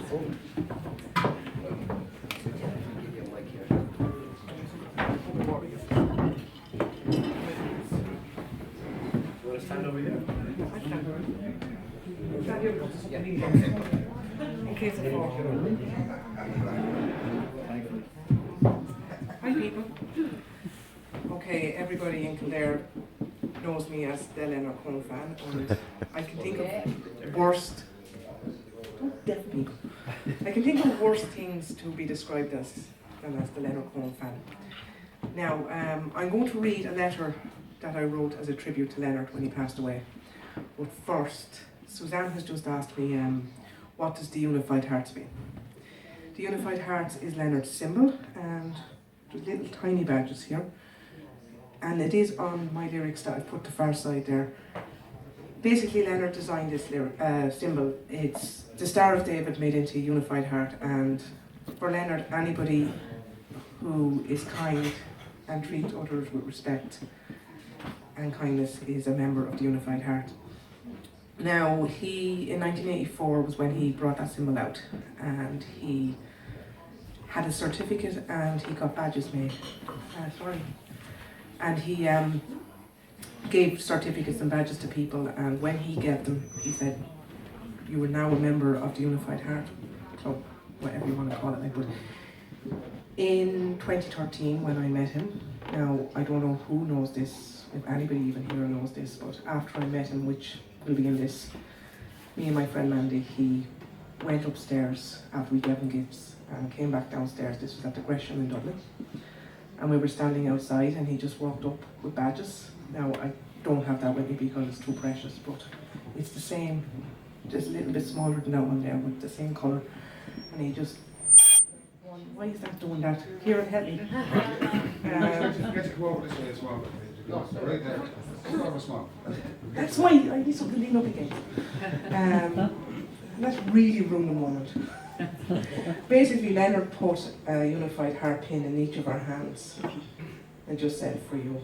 Want to stand over here? In case of fall. Hi people. Okay, everybody in Kildare knows me as the Leonard Cohen fan, and I can think of worst. Deaf people. I can think of worse things to be described than as the Leonard Cohen fan. Now, I'm going to read a letter that I wrote as a tribute to Leonard when he passed away. But first, Suzanne has just asked me, what does the Unified Hearts mean? The Unified Hearts is Leonard's symbol, and there's little tiny badges here. And it is on my lyrics that I've put the far side there. Basically, Leonard designed this symbol. It's the Star of David made into a unified heart, and for Leonard, anybody who is kind and treats others with respect and kindness is a member of the Unified Heart. Now, in 1984 was when he brought that symbol out, and he had a certificate and he got badges made. And he gave certificates and badges to people, and when he gave them, he said, "You are now a member of the Unified Heart Club," whatever you want to call it. But in 2013, when I met him, now I don't know who knows this, if anybody even here knows this, but after I met him, which will be in this, me and my friend Mandy, he went upstairs after we gave him gifts and came back downstairs. This was at the Gresham in Dublin. And we were standing outside and he just walked up with badges. Now, I don't have that with me because it's too precious, but it's the same, just a little bit smaller than that one there with the same colour. And he just, why is that doing that? Here, help me. You get to come over this way as well. Right there. Come over small. That's why I need something to lean up against. Let's really ruin the moment. Basically, Leonard put a Unified Heart pin in each of our hands and just said, "For you."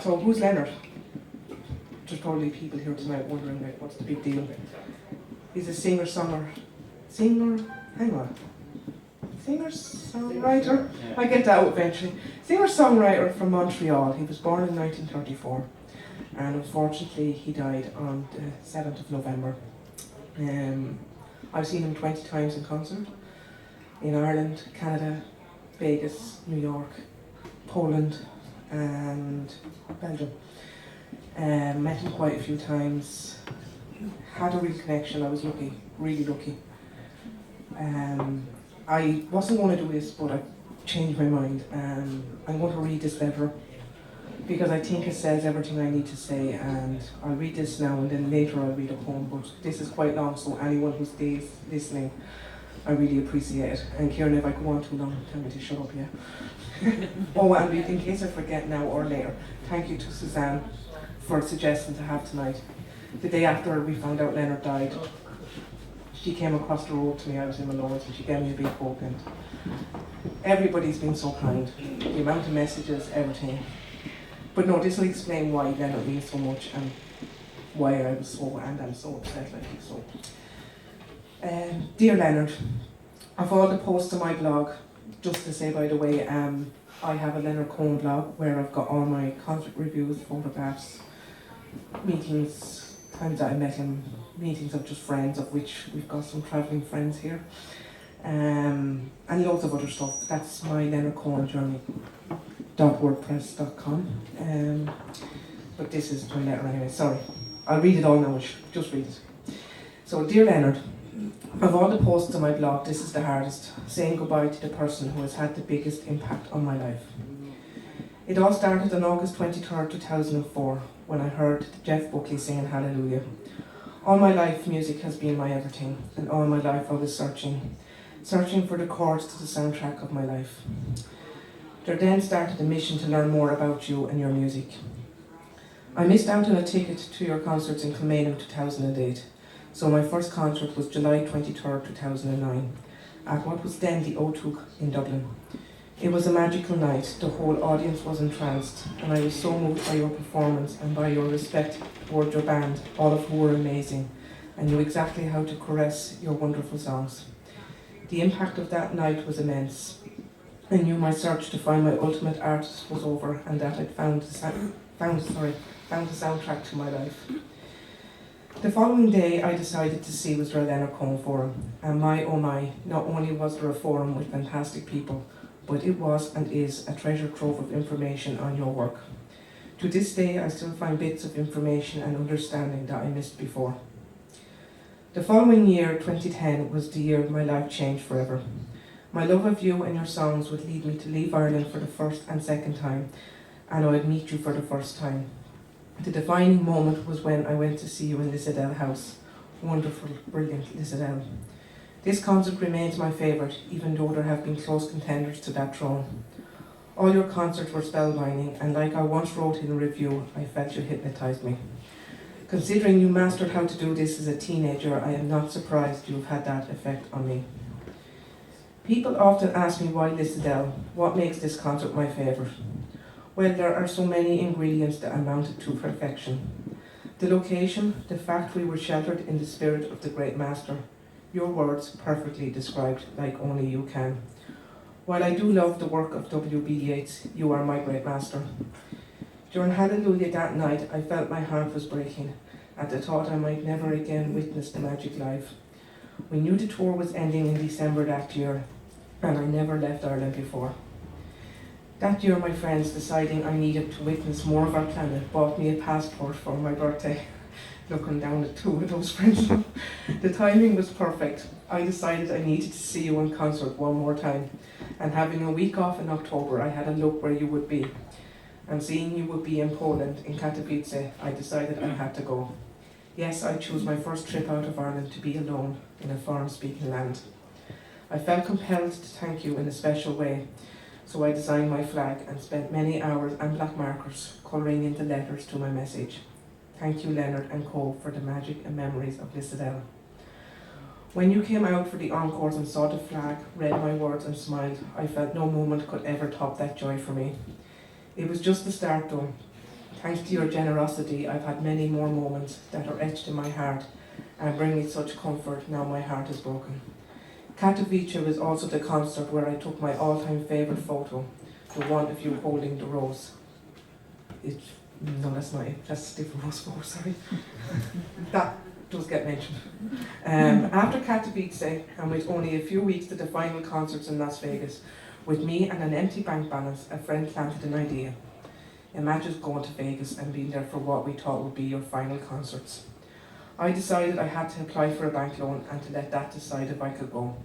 So who's Leonard? There's probably people here tonight wondering, like, what's the big deal? He's a singer-songwriter? I get that out eventually. Singer-songwriter from Montreal. He was born in 1934, and unfortunately he died on the 7th of November. I've seen him 20 times in concert, in Ireland, Canada, Vegas, New York, Poland and Belgium. Met him quite a few times, had a real connection. I was lucky, really lucky. I wasn't going to do this, but I changed my mind. I'm going to read this letter because I think it says everything I need to say, and I'll read this now and then later I'll read a poem, but this is quite long, so anyone who stays listening, I really appreciate it. And Kieran, if I go on too long, tell me to shut up, yeah? Oh, and in case I forget now or later, thank you to Suzanne for suggesting to have tonight. The day after we found out Leonard died, she came across the road to me. I was in Malone, so she gave me a big hug, and everybody's been so kind. The amount of messages, everything. But no, this will explain why Leonard means so much and why I was so, and I'm so upset like this. So, dear Leonard, of all the posts on my blog, just to say by the way, I have a Leonard Cohen blog where I've got all my concert reviews, photographs, meetings, times that I met him, meetings of just friends, of which we've got some travelling friends here, and loads of other stuff. That's my Leonard Cohen journey. .wordpress.com. But this is my letter anyway, sorry. I'll read it all now, just read it. So, dear Leonard, of all the posts on my blog, this is the hardest, saying goodbye to the person who has had the biggest impact on my life. It all started on August 23rd, 2004, when I heard Jeff Buckley singing Hallelujah. All my life, music has been my everything, and all my life I was searching for the chords to the soundtrack of my life. There then started a mission to learn more about you and your music. I missed out on a ticket to your concerts in Kilmaine in 2008, so my first concert was July 23rd, 2009, at what was then the O2 in Dublin. It was a magical night, the whole audience was entranced, and I was so moved by your performance and by your respect towards your band, all of who were amazing, and knew exactly how to caress your wonderful songs. The impact of that night was immense. I knew my search to find my ultimate artist was over, and that I'd found the soundtrack to my life. The following day, I decided to see was there a Leonard Cohen forum, and my oh my, not only was there a forum with fantastic people, but it was and is a treasure trove of information on your work. To this day, I still find bits of information and understanding that I missed before. The following year, 2010, was the year my life changed forever. My love of you and your songs would lead me to leave Ireland for the first and second time, and I would meet you for the first time. The defining moment was when I went to see you in Lissadell House. Wonderful, brilliant Lissadell. This concert remains my favourite, even though there have been close contenders to that throne. All your concerts were spellbinding, and like I once wrote in a review, I felt you hypnotised me. Considering you mastered how to do this as a teenager, I am not surprised you have had that effect on me. People often ask me why Lissadell, what makes this concert my favourite? Well, there are so many ingredients that amounted to perfection. The location, the fact we were sheltered in the spirit of the great master, your words perfectly described like only you can. While I do love the work of W.B. Yeats, you are my great master. During Hallelujah that night, I felt my heart was breaking at the thought I might never again witness the magic live. We knew the tour was ending in December that year, and I never left Ireland before. That year, my friends, deciding I needed to witness more of our planet, bought me a passport for my birthday. Looking down at two of those friends. The timing was perfect. I decided I needed to see you in concert one more time, and having a week off in October, I had a look where you would be. And seeing you would be in Poland, in Katowice, I decided I had to go. Yes, I chose my first trip out of Ireland to be alone in a foreign-speaking land. I felt compelled to thank you in a special way, so I designed my flag and spent many hours and black markers colouring in the letters to my message. Thank you, Leonard and Co, for the magic and memories of Lissadell. When you came out for the encores and saw the flag, read my words and smiled, I felt no moment could ever top that joy for me. It was just the start though. Thanks to your generosity, I've had many more moments that are etched in my heart and bring me such comfort now my heart is broken. Katowice was also the concert where I took my all-time favourite photo, the one of you holding the rose. No, that's not it. That's a different rose photo, sorry. That does get mentioned. After Katowice, and with only a few weeks to the final concerts in Las Vegas, with me and an empty bank balance, a friend planted an idea. Imagine going to Vegas and being there for what we thought would be your final concerts. I decided I had to apply for a bank loan and to let that decide if I could go.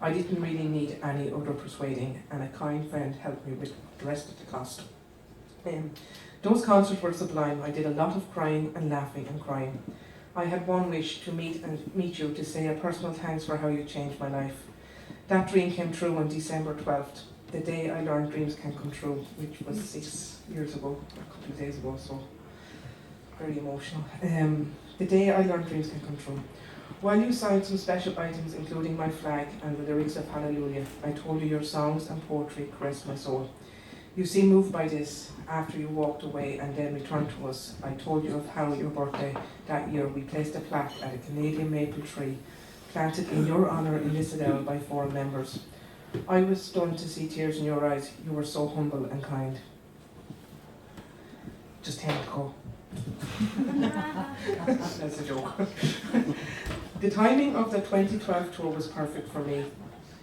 I didn't really need any other persuading, and a kind friend helped me with the rest of the cost. Those concerts were sublime. I did a lot of crying and laughing and crying. I had one wish, to meet you, to say a personal thanks for how you changed my life. That dream came true on December 12th, the day I learned dreams can come true, which was 6 years ago, a couple of days ago, so very emotional. The day I learned dreams can come true. While you signed some special items, including my flag and the lyrics of Hallelujah, I told you your songs and poetry caressed my soul. You seemed moved by this after you walked away and then returned to us. I told you of how your birthday that year we placed a plaque at a Canadian maple tree planted in your honour in Lissadell by 4 members. I was stunned to see tears in your eyes. You were so humble and kind. Just tell it go. That's a joke. The timing of the 2012 tour was perfect for me,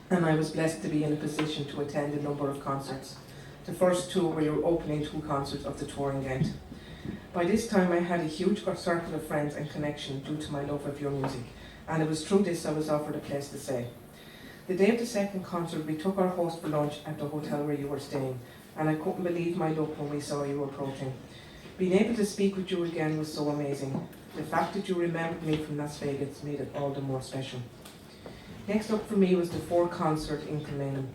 and I was blessed to be in a position to attend a number of concerts. The first 2 were your opening 2 concerts of the touring event. By this time I had a huge circle of friends and connection due to my love of your music, and it was through this I was offered a place to stay. The day of the second concert, we took our host for lunch at the hotel where you were staying, and I couldn't believe my luck when we saw you approaching. Being able to speak with you again was so amazing. The fact that you remembered me from Las Vegas made it all the more special. Next up for me was the 4th concert in Kilmainham.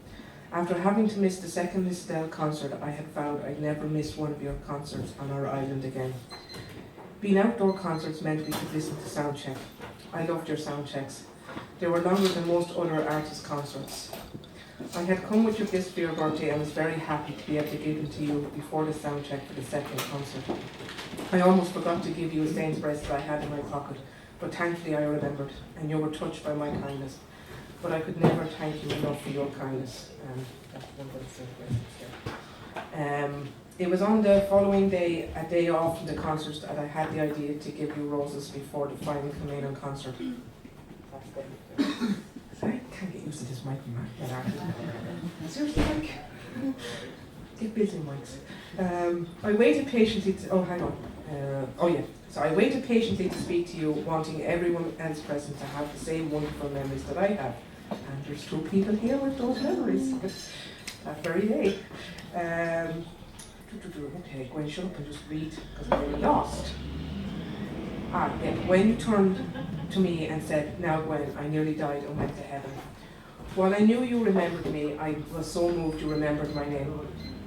After having to miss the second Lissadell concert, I had vowed I'd never miss one of your concerts on our island again. Being outdoor concerts meant we could listen to sound check. I loved your sound checks. They were longer than most other artists' concerts. I had come with your gift for your birthday and was very happy to be able to give them to you before the sound check for the second concert. I almost forgot to give you a Sainsbury's that I had in my pocket, but thankfully I remembered, and you were touched by my kindness. But I could never thank you enough for your kindness. That's one of the things. It was on the following day, a day off from the concert, that I had the idea to give you roses before the final Camino concert. Sorry, I can't get used to this mic. Seriously, Mike? Get busy, mics. I waited patiently So I waited patiently to speak to you, wanting everyone else present to have the same wonderful memories that I have. And there's 2 people here with those memories that very day. Okay, Gwen, shut up and just read, because I'm lost. When you turned to me and said, "Now Gwen, I nearly died and went to heaven." While I knew you remembered me, I was so moved you remembered my name.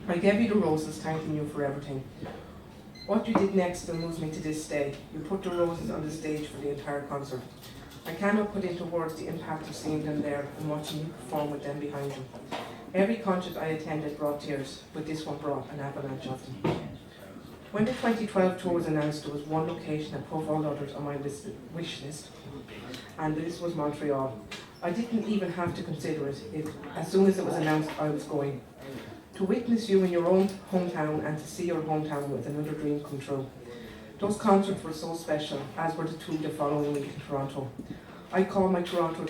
I gave you the roses, thanking you for everything. What you did next still moves me to this day. You put the roses on the stage for the entire concert. I cannot put into words the impact of seeing them there and watching you perform with them behind you. Every concert I attended brought tears, but this one brought an avalanche of them. When the 2012 tour was announced, there was one location above all others on my wish list, and this was Montreal. I didn't even have to consider it. As soon as it was announced, I was going. To witness you in your own hometown and to see your hometown was another dream come true. Those concerts were so special, as were the 2 the following week in Toronto. I call my Toronto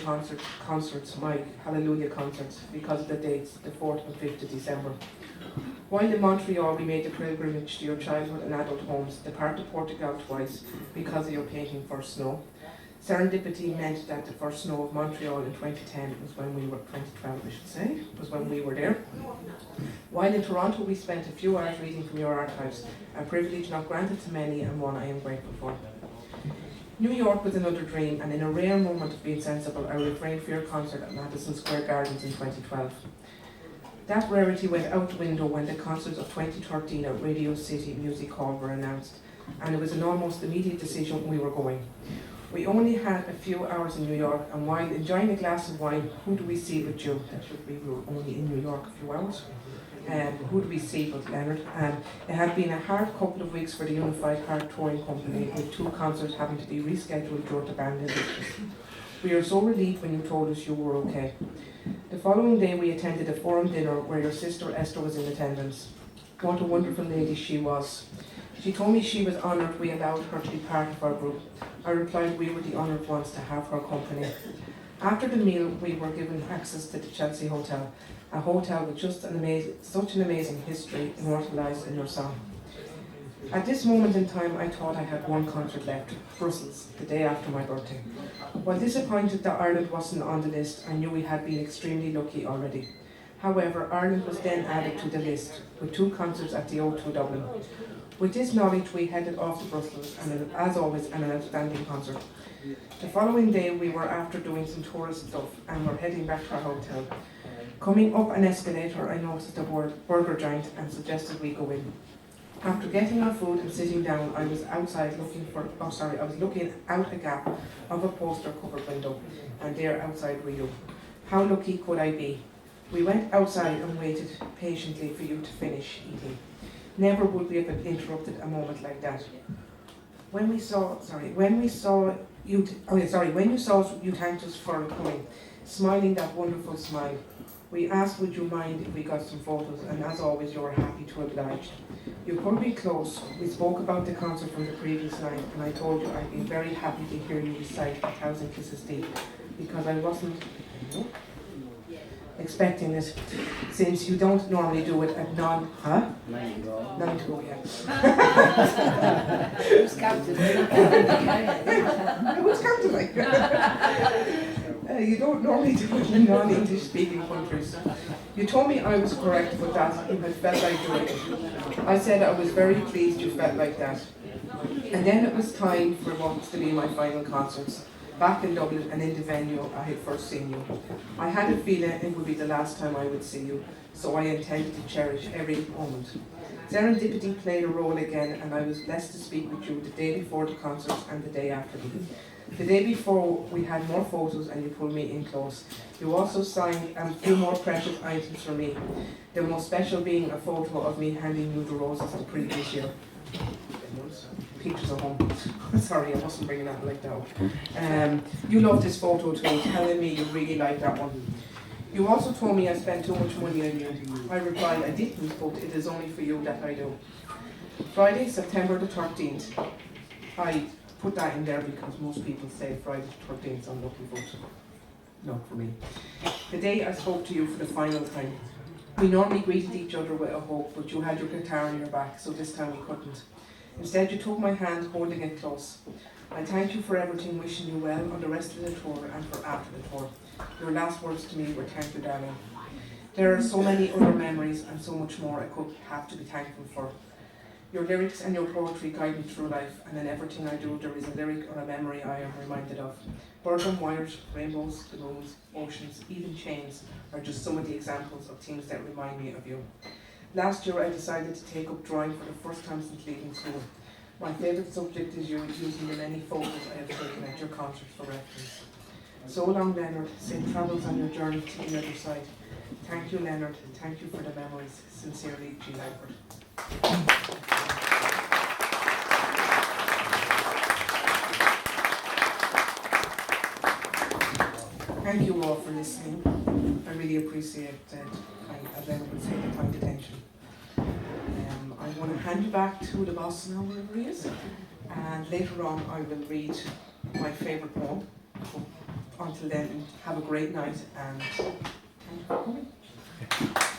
concerts my Hallelujah concerts because of the dates, the 4th and 5th of December. While in Montreal we made the pilgrimage to your childhood and adult homes, departed Portugal twice because of your painting First Snow. Serendipity meant that the first snow of Montreal in 2010 was when we were, 2012 I should say, was when we were there. While in Toronto we spent a few hours reading from your archives, a privilege not granted to many and one I am grateful for. New York was another dream, and in a rare moment of being sensible, I refrained for your concert at Madison Square Gardens in 2012. That rarity went out the window when the concerts of 2013 at Radio City Music Hall were announced, and it was an almost immediate decision we were going. We only had a few hours in New York, and while enjoying a glass of wine, who do we see but you? That should be, we were only in New York a few hours. Who do we see but Leonard? It had been a hard couple of weeks for the Unified Heart Touring Company, with 2 concerts having to be rescheduled due to band issues. We were so relieved when you told us you were okay. The following day we attended a forum dinner where your sister Esther was in attendance. What a wonderful lady she was. She told me she was honoured we allowed her to be part of our group. I replied we were the honoured ones to have her company. After the meal, we were given access to the Chelsea Hotel, a hotel with just such an amazing history immortalised in your song. At this moment in time, I thought I had 1 concert left, Brussels, the day after my birthday. While disappointed that Ireland wasn't on the list, I knew we had been extremely lucky already. However, Ireland was then added to the list, with 2 concerts at the O2 Dublin. With this knowledge, we headed off to Brussels, and as always, an outstanding concert. The following day, we were after doing some tourist stuff, and were heading back to our hotel. Coming up an escalator, I noticed a burger joint and suggested we go in. After getting our food and sitting down, I was looking out a gap of a poster-covered window, and there outside were you. How lucky could I be? We went outside and waited patiently for you to finish eating. Never would we have interrupted a moment like that. When you saw us, you thanked us for coming, smiling that wonderful smile. We asked would you mind if we got some photos, and as always you were happy to oblige. You pulled me close, we spoke about the concert from the previous night, and I told you I'd be very happy to hear you recite 1,000 Kisses Deep, because I wasn't expecting it, since you don't normally do it at 9 to go, yeah. Who's counting? Who's counting like you don't normally do it in non-English speaking countries. You told me I was correct with that, you had felt like doing it. I said I was very pleased you felt like that. And then it was time for what was to be my final concerts, back in Dublin and in the venue I had first seen you. I had a feeling it would be the last time I would see you, so I intended to cherish every moment. Serendipity played a role again, and I was blessed to speak with you the day before the concerts and the day after them. The day before we had more photos and you pulled me in close. You also signed a few more precious items for me, the most special being a photo of me handing you the roses the previous year. pictures of home. Sorry, I wasn't bringing that like that. You love this photo too, telling me you really like that one. You also told me I spent too much money on you. I replied I didn't, but it is only for you that I do. Friday, September the 13th. I put that in there because most people say Friday the 13th is unlucky, but not for me. The day I spoke to you for the final time. We normally greeted each other with a hug, but you had your guitar on your back, so this time we couldn't. Instead, you took my hand, holding it close. I thank you for everything, wishing you well on the rest of the tour and for after the tour. Your last words to me were thank you, darling. There are so many other memories and so much more I could have to be thankful for. Your lyrics and your poetry guide me through life, and in everything I do there is a lyric or a memory I am reminded of. Birds and wires, rainbows, the moons, oceans, even chains are just some of the examples of things that remind me of you. Last year I decided to take up drawing for the first time since leaving school. My favourite subject is you, using the many photos I have taken at your concerts for reference. So long, Leonard. Safe travels on your journey to the other side. Thank you, Leonard. Thank you for the memories. Sincerely, G. Langford. Thank you all for listening. I really appreciate that as Leonard would say, the kind attention. I'm going to hand you back to the boss now, wherever he is. And later on I will read my favourite poem. Until then, have a great night and thank you for coming.